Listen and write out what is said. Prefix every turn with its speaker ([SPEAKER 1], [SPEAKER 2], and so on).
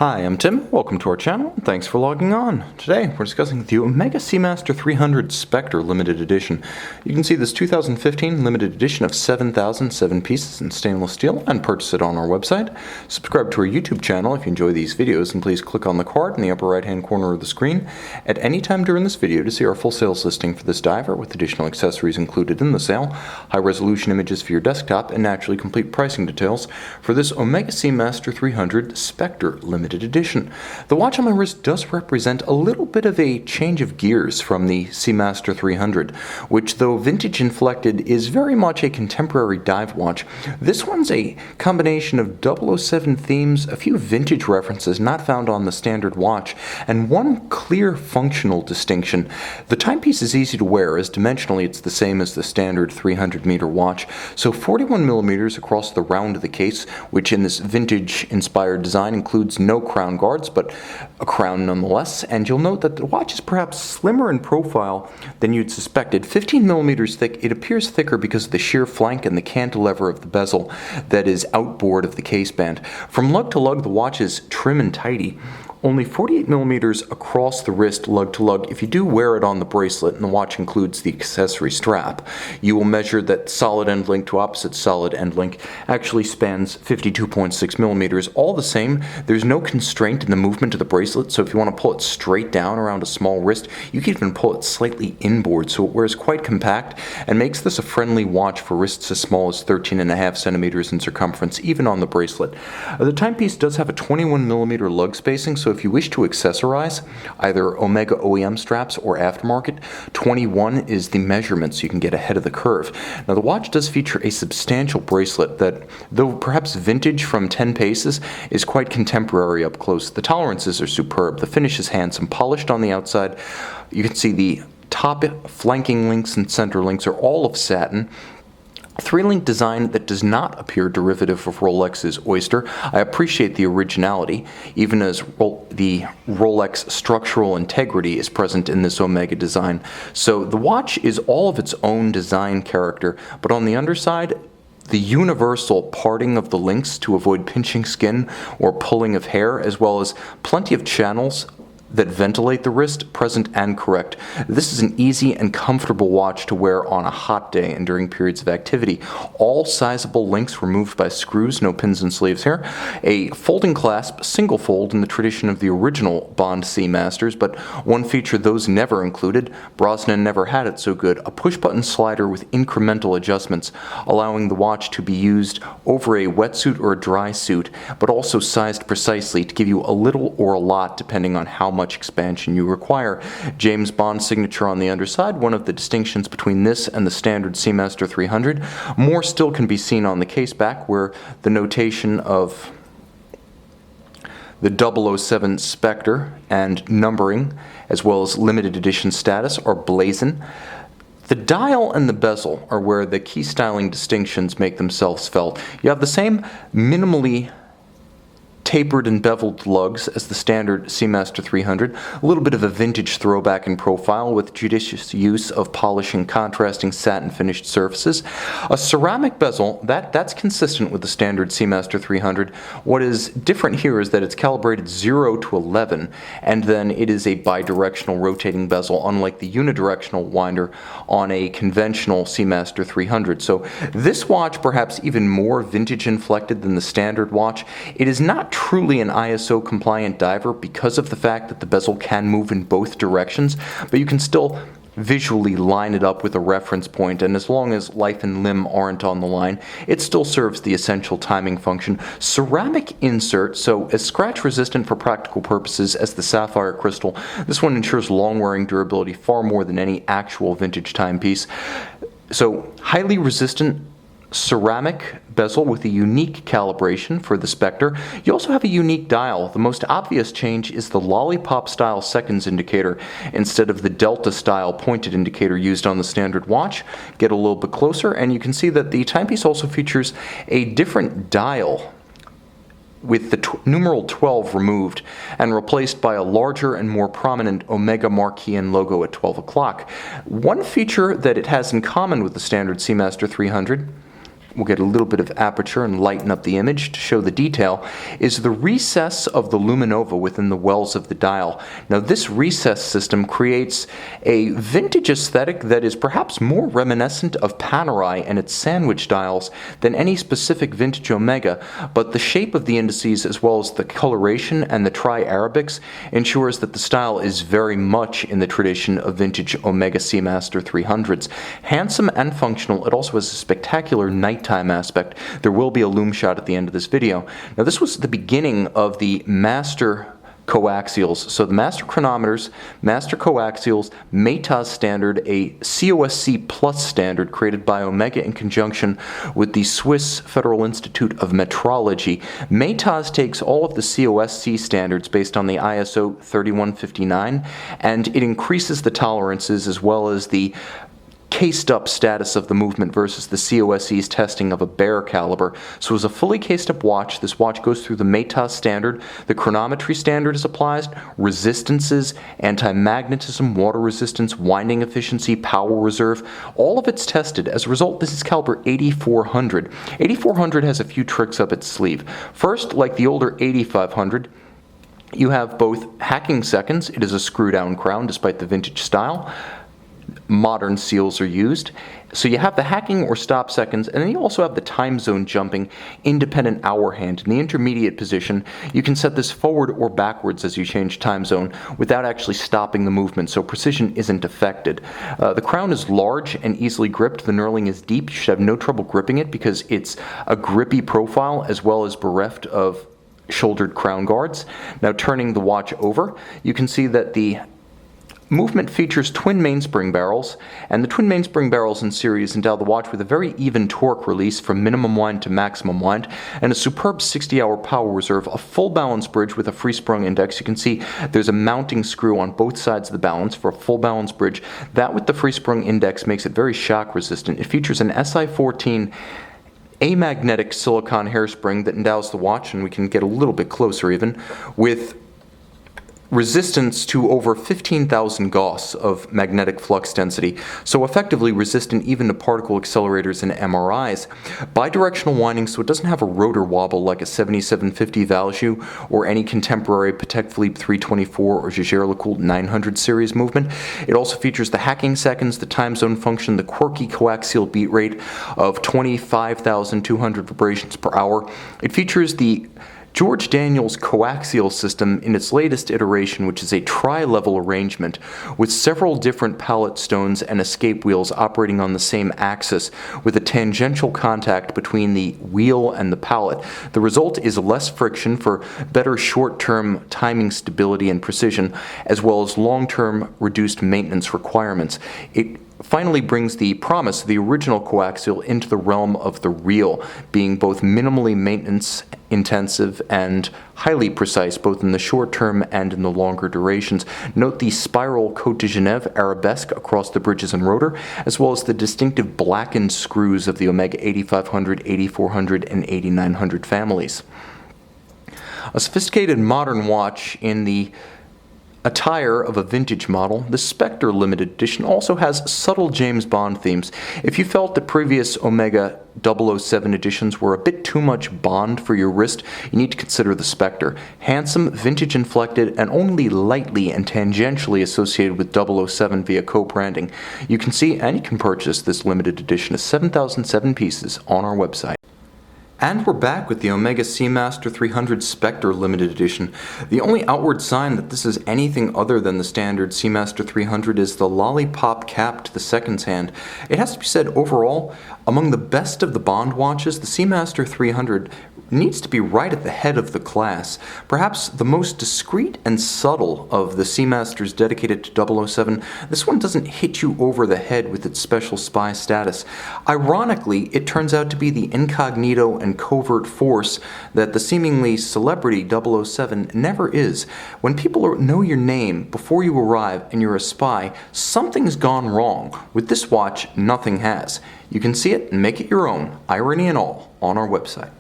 [SPEAKER 1] Hi, I'm Tim. Welcome to our channel, and thanks for logging on. Today, we're discussing the Omega Seamaster 300 Spectre Limited Edition. You can see this 2015 limited edition of 7,007 pieces in stainless steel and purchase it on our website. Subscribe to our YouTube channel if you enjoy these videos, and please click on the card in the upper right-hand corner of the screen at any time during this video to see our full sales listing for this diver with additional accessories included in the sale, high-resolution images for your desktop, and naturally complete pricing details for this Omega Seamaster 300 Spectre Limited Edition. The watch on my wrist does represent a little bit of a change of gears from the Seamaster 300, which, though vintage inflected, is very much a contemporary dive watch. This one's a combination of 007 themes, a few vintage references not found on the standard watch, and one clear functional distinction. The timepiece is easy to wear, as dimensionally it's the same as the standard 300-meter watch, so 41 millimeters across the round of the case, which in this vintage-inspired design includes no crown guards, but a crown nonetheless, and you'll note that the watch is perhaps slimmer in profile than you'd suspected. 15 millimeters thick, it appears thicker because of the sheer flank and the cantilever of the bezel that is outboard of the case band. From lug to lug, the watch is trim and tidy. Only 48 millimeters across the wrist, lug to lug. If you do wear it on the bracelet, and the watch includes the accessory strap, you will measure that solid end link to opposite solid end link actually spans 52.6 millimeters. All the same, there's no constraint in the movement of the bracelet, so if you want to pull it straight down around a small wrist, you can even pull it slightly inboard, so it wears quite compact and makes this a friendly watch for wrists as small as 13.5 centimeters in circumference, even on the bracelet. The timepiece does have a 21 millimeter lug spacing, so if you wish to accessorize either Omega OEM straps or aftermarket, 21 is the measurement, so you can get ahead of the curve. Now, the watch does feature a substantial bracelet that, though perhaps vintage from 10 paces, is quite contemporary up close. The tolerances are superb. The finish is handsome, polished on the outside. You can see the top flanking links and center links are all of satin. Three-link design that does not appear derivative of Rolex's Oyster. I appreciate the originality, even as the Rolex structural integrity is present in this Omega design. So the watch is all of its own design character, but on the underside, the universal parting of the links to avoid pinching skin or pulling of hair, as well as plenty of channels that ventilate the wrist, present and correct. This is an easy and comfortable watch to wear on a hot day and during periods of activity. All sizable links removed by screws, no pins and sleeves here. A folding clasp, single fold in the tradition of the original Bond Seamasters, but one feature those never included. Brosnan never had it so good. A push-button slider with incremental adjustments, allowing the watch to be used over a wetsuit or a dry suit, but also sized precisely to give you a little or a lot depending on how much expansion you require. James Bond signature on the underside, one of the distinctions between this and the standard Seamaster 300. More still can be seen on the case back, where the notation of the 007 Spectre and numbering, as well as limited edition status, are blazoned. The dial and the bezel are where the key styling distinctions make themselves felt. You have the same minimally tapered and beveled lugs as the standard Seamaster 300, a little bit of a vintage throwback in profile with judicious use of polishing contrasting satin finished surfaces. A ceramic bezel, that's consistent with the standard Seamaster 300. What is different here is that it's calibrated 0 to 11, and then it is a bidirectional rotating bezel, unlike the unidirectional winder on a conventional Seamaster 300. So this watch, perhaps even more vintage inflected than the standard watch, it is not truly an ISO compliant diver because of the fact that the bezel can move in both directions, but you can still visually line it up with a reference point, and as long as life and limb aren't on the line, it still serves the essential timing function. Ceramic insert, so as scratch resistant for practical purposes as the sapphire crystal, this one ensures long wearing durability far more than any actual vintage timepiece. So highly resistant ceramic bezel with a unique calibration for the Spectre. You also have a unique dial. The most obvious change is the lollipop style seconds indicator instead of the delta style pointed indicator used on the standard watch. Get a little bit closer and you can see that the timepiece also features a different dial with the numeral 12 removed and replaced by a larger and more prominent Omega Marquean logo at 12 o'clock. One feature that it has in common with the standard Seamaster 300 we'll get a little bit of aperture and lighten up the image to show the detail, is the recess of the luminova within the wells of the dial. Now this recess system creates a vintage aesthetic that is perhaps more reminiscent of Panerai and its sandwich dials than any specific vintage Omega, but the shape of the indices as well as the coloration and the tri-Arabics ensures that the style is very much in the tradition of vintage Omega Seamaster 300s. Handsome and functional, it also has a spectacular nighttime aspect. There will be a loom shot at the end of this video. Now this was the beginning of the master coaxials. So the master chronometers, master coaxials, Maytas standard, a COSC plus standard created by Omega in conjunction with the Swiss Federal Institute of Metrology. Maytas takes all of the COSC standards based on the ISO 3159 and it increases the tolerances as well as the cased up status of the movement versus the COSC's testing of a bare caliber. So as a fully cased up watch, this watch goes through the Maytas standard, the chronometry standard is applied, resistances, anti-magnetism, water resistance, winding efficiency, power reserve, all of it's tested. As a result, this is caliber 8400. 8400 has a few tricks up its sleeve. First, like the older 8500, you have both hacking seconds. It is a screw down crown despite the vintage style. Modern seals are used. So you have the hacking or stop seconds, and then you also have the time zone jumping independent hour hand. In the intermediate position, you can set this forward or backwards as you change time zone without actually stopping the movement, so precision isn't affected. The crown is large and easily gripped. The knurling is deep. You should have no trouble gripping it because it's a grippy profile as well as bereft of shouldered crown guards. Now turning the watch over, you can see that the movement features twin mainspring barrels, and the twin mainspring barrels in series endow the watch with a very even torque release from minimum wind to maximum wind, and a superb 60-hour power reserve, a full balance bridge with a free-sprung index. You can see there's a mounting screw on both sides of the balance for a full balance bridge. That with the free-sprung index makes it very shock resistant. It features an SI14 amagnetic silicon hairspring that endows the watch, and we can get a little bit closer even, with resistance to over 15,000 Gauss of magnetic flux density, so effectively resistant even to particle accelerators and MRIs. Bidirectional winding, so it doesn't have a rotor wobble like a 7750 Valjoux or any contemporary Patek Philippe 324 or Jaeger-LeCoultre 900 series movement. It also features the hacking seconds, the time zone function, the quirky coaxial beat rate of 25,200 vibrations per hour. It features the George Daniels coaxial system in its latest iteration, which is a tri-level arrangement with several different pallet stones and escape wheels operating on the same axis with a tangential contact between the wheel and the pallet. The result is less friction for better short-term timing stability and precision, as well as long-term reduced maintenance requirements. It finally brings the promise of the original coaxial into the realm of the real, being both minimally maintenance intensive and highly precise both in the short term and in the longer durations. Note the spiral Côte de Genève arabesque across the bridges and rotor, as well as the distinctive blackened screws of the Omega 8500, 8400, and 8900 families. A sophisticated modern watch in the attire of a vintage model, the Spectre limited edition also has subtle James Bond themes. If you felt the previous Omega 007 editions were a bit too much Bond for your wrist, you need to consider the Spectre. Handsome, vintage inflected, and only lightly and tangentially associated with 007 via co-branding. You can see and you can purchase this limited edition of 7,007 pieces on our website. And we're back with the Omega Seamaster 300 Spectre Limited Edition. The only outward sign that this is anything other than the standard Seamaster 300 is the lollipop cap to the seconds hand. It has to be said, overall, among the best of the Bond watches, the Seamaster 300 needs to be right at the head of the class. Perhaps the most discreet and subtle of the Seamasters dedicated to 007, this one doesn't hit you over the head with its special spy status. Ironically, it turns out to be the incognito and covert force that the seemingly celebrity 007 never is. When people know your name before you arrive and you're a spy, something's gone wrong. With this watch, nothing has. You can see it and make it your own, irony and all, on our website.